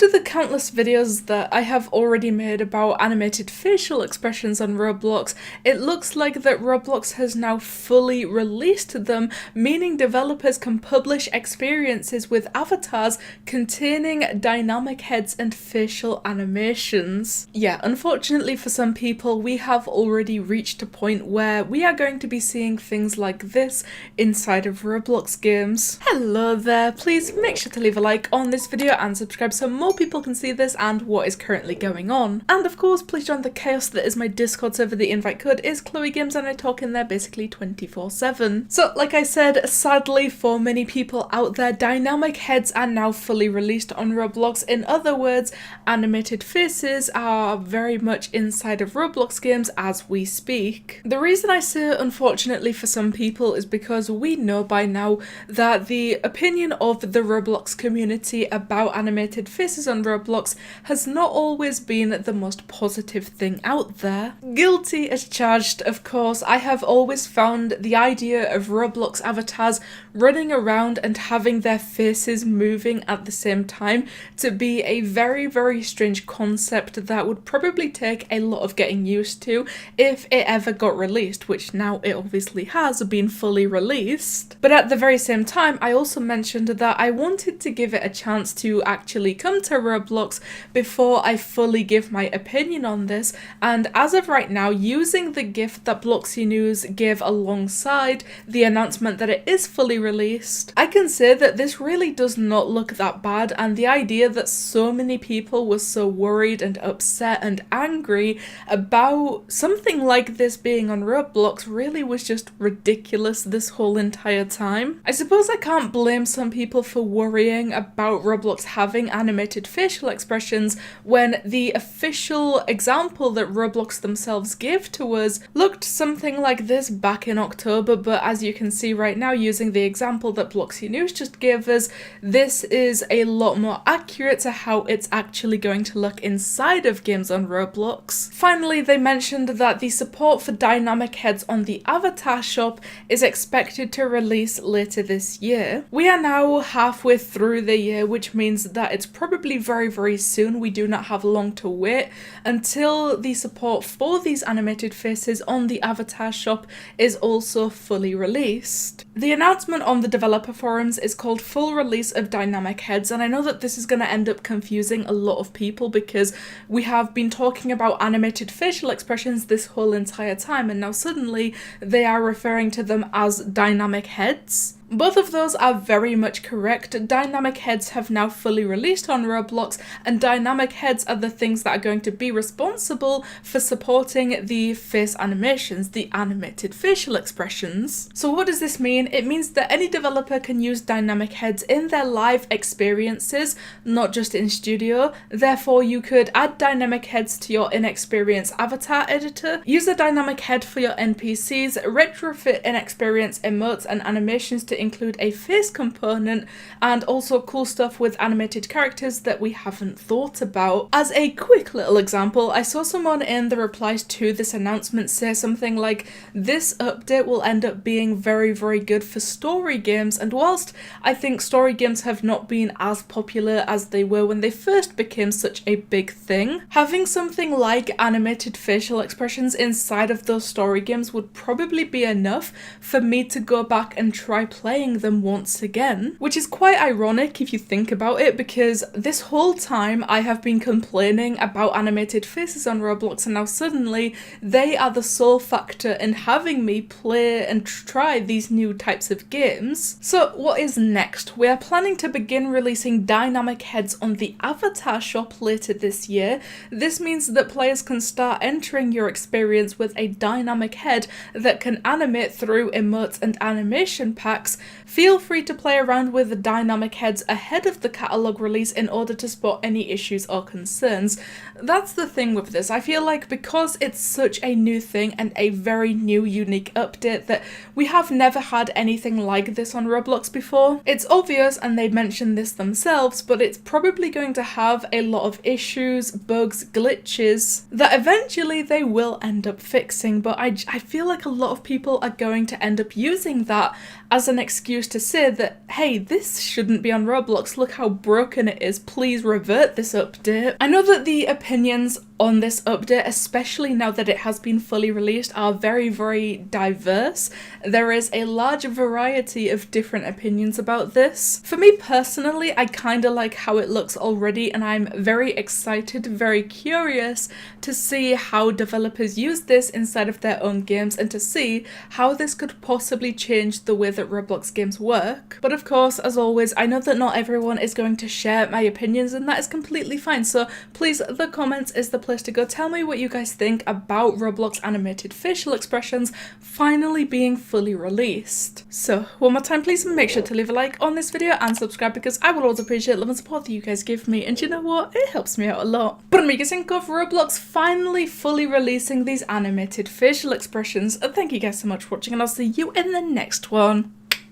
After the countless videos that I have already made about animated facial expressions on Roblox, it looks like that Roblox has now fully released them, meaning developers can publish experiences with avatars containing dynamic heads and facial animations. Yeah, unfortunately for some people, we have already reached a point where we are going to be seeing things like this inside of Roblox games. Hello there, please make sure to leave a like on this video and subscribe so more people can see this and what is currently going on. And of course, please join the chaos that is my Discord server. The invite code is ChloeGames and I talk in there basically 24/7. So like I said, sadly for many people out there, dynamic heads are now fully released on Roblox. In other words, animated faces are very much inside of Roblox games as we speak. The reason I say unfortunately for some people is because we know by now that the opinion of the Roblox community about animated faces on Roblox has not always been the most positive thing out there. Guilty as charged, of course. I have always found the idea of Roblox avatars running around and having their faces moving at the same time to be a very, very strange concept that would probably take a lot of getting used to if it ever got released, which now it obviously has been fully released. But at the very same time, I also mentioned that I wanted to give it a chance to actually come to Roblox before I fully give my opinion on this, and as of right now, using the gift that Bloxy News gave alongside the announcement that it is fully released, I can say that this really does not look that bad, and the idea that so many people were so worried and upset and angry about something like this being on Roblox really was just ridiculous this whole entire time. I suppose I can't blame some people for worrying about Roblox having animated facial expressions when the official example that Roblox themselves gave to us looked something like this back in October, but as you can see right now, using the example that Bloxy News just gave us, this is a lot more accurate to how it's actually going to look inside of games on Roblox. Finally, they mentioned that the support for dynamic heads on the avatar shop is expected to release later this year. We are now halfway through the year, which means that it's probably very, very soon. We do not have long to wait until the support for these animated faces on the avatar shop is also fully released. The announcement on the developer forums is called Full Release of Dynamic Heads, and I know that this is going to end up confusing a lot of people because we have been talking about animated facial expressions this whole entire time, and now suddenly they are referring to them as dynamic heads. Both of those are very much correct. Dynamic heads have now fully released on Roblox, and dynamic heads are the things that are going to be responsible for supporting the face animations, the animated facial expressions. So what does this mean? It means that any developer can use dynamic heads in their live experiences, not just in studio. Therefore, you could add dynamic heads to your in-experience avatar editor, use a dynamic head for your NPCs, retrofit in-experience emotes and animations to include a face component, and also cool stuff with animated characters that we haven't thought about. As a quick little example, I saw someone in the replies to this announcement say something like, this update will end up being very, very good for story games, and whilst I think story games have not been as popular as they were when they first became such a big thing, having something like animated facial expressions inside of those story games would probably be enough for me to go back and try playing them once again, which is quite ironic if you think about it, because this whole time I have been complaining about animated faces on Roblox, and now suddenly they are the sole factor in having me play and try these new types of games. So what is next? We are planning to begin releasing dynamic heads on the avatar shop later this year. This means that players can start entering your experience with a dynamic head that can animate through emotes and animation packs. Feel free to play around with the dynamic heads ahead of the catalogue release in order to spot any issues or concerns. That's the thing with this. I feel like because it's such a new thing and a very new, unique update that we have never had anything like this on Roblox before, it's obvious, and they mentioned this themselves, but it's probably going to have a lot of issues, bugs, glitches that eventually they will end up fixing, but I feel like a lot of people are going to end up using that as an excuse to say that, hey, this shouldn't be on Roblox, look how broken it is, please revert this update. I know that the opinions on this update, especially now that it has been fully released, are very, very diverse. There is a large variety of different opinions about this. For me personally, I kind of like how it looks already, and I'm very excited, very curious to see how developers use this inside of their own games and to see how this could possibly change the way that Roblox games work. But of course, as always, I know that not everyone is going to share my opinions, and that is completely fine. So please, the comments is the place to go. Tell me what you guys think about Roblox animated facial expressions finally being fully released. So one more time, please make sure to leave a like on this video and subscribe, because I will always appreciate love and support that you guys give me, and you know what, it helps me out a lot. But I'm making think of Roblox finally fully releasing these animated facial expressions. Thank you guys so much for watching, and I'll see you in the next one.